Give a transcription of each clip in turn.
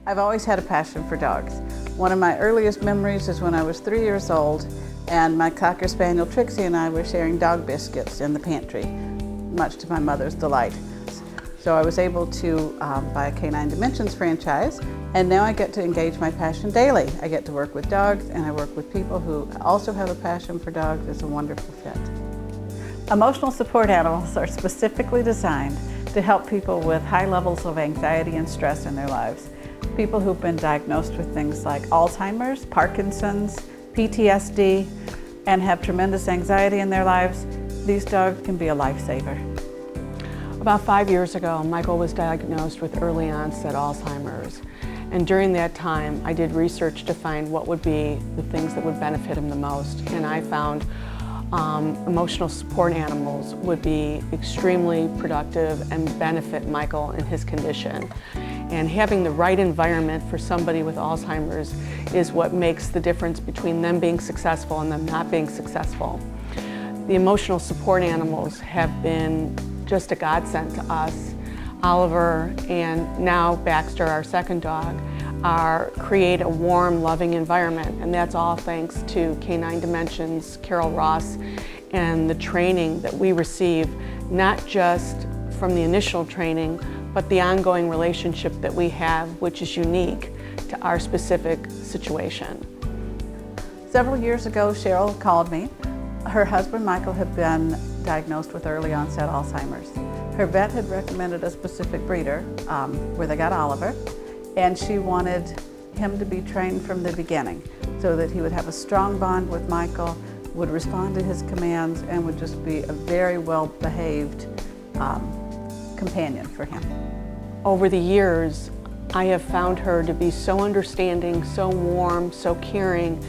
I've always had a passion for dogs. One of my earliest memories is when I was 3 years old and my Cocker Spaniel Trixie and I were sharing dog biscuits in the pantry, much to my mother's delight. So I was able to buy a Canine Dimensions franchise, and now I get to engage my passion daily. I get to work with dogs and I work with people who also have a passion for dogs. It's a wonderful fit. Emotional support animals are specifically designed to help people with high levels of anxiety and stress in their lives. People who've been diagnosed with things like Alzheimer's, Parkinson's, PTSD, and have tremendous anxiety in their lives, these dogs can be a lifesaver. About 5 years ago, Michael was diagnosed with early onset Alzheimer's. And during that time, I did research to find what would be the things that would benefit him the most. And I found emotional support animals would be extremely productive and benefit Michael in his condition. And having the right environment for somebody with Alzheimer's is what makes the difference between them being successful and them not being successful. The emotional support animals have been just a godsend to us. Oliver and now Baxter, our second dog, create a warm, loving environment, and that's all thanks to Canine Dimensions, Cheryl Ross, and the training that we receive, not just from the initial training, but the ongoing relationship that we have, which is unique to our specific situation. Several years ago, Cheryl called me. Her husband, Michael, had been diagnosed with early onset Alzheimer's. Her vet had recommended a specific breeder where they got Oliver, and she wanted him to be trained from the beginning so that he would have a strong bond with Michael, would respond to his commands, and would just be a very well-behaved companion for him. Over the years, I have found her to be so understanding, so warm, so caring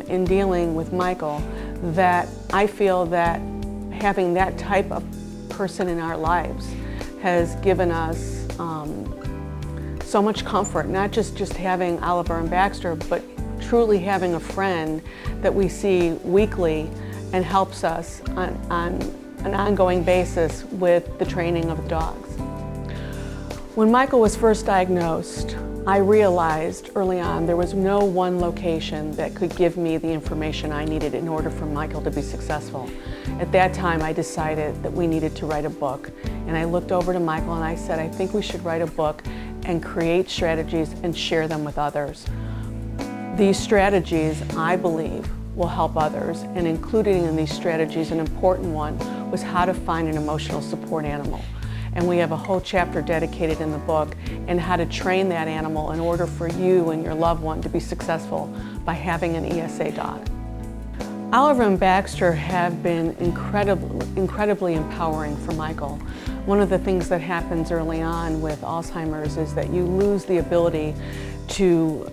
in dealing with Michael that I feel that having that type of person in our lives has given us so much comfort, not just having Oliver and Baxter, but truly having a friend that we see weekly and helps us on an ongoing basis with the training of the dogs. When Michael was first diagnosed, I realized early on there was no one location that could give me the information I needed in order for Michael to be successful. At that time, I decided that we needed to write a book. And I looked over to Michael and I said, I think we should write a book and create strategies and share them with others. These strategies, I believe, will help others, and including in these strategies, an important one was how to find an emotional support animal. And we have a whole chapter dedicated in the book in how to train that animal in order for you and your loved one to be successful by having an ESA dog. Oliver and Baxter have been incredibly empowering for Michael. One of the things that happens early on with Alzheimer's is that you lose the ability to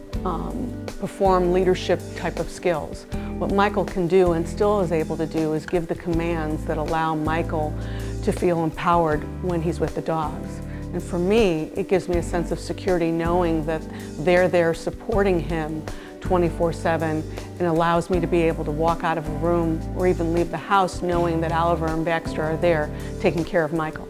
perform leadership type of skills. What Michael can do and still is able to do is give the commands that allow Michael to feel empowered when he's with the dogs. And for me, it gives me a sense of security knowing that they're there supporting him 24/7 and allows me to be able to walk out of a room or even leave the house knowing that Oliver and Baxter are there taking care of Michael.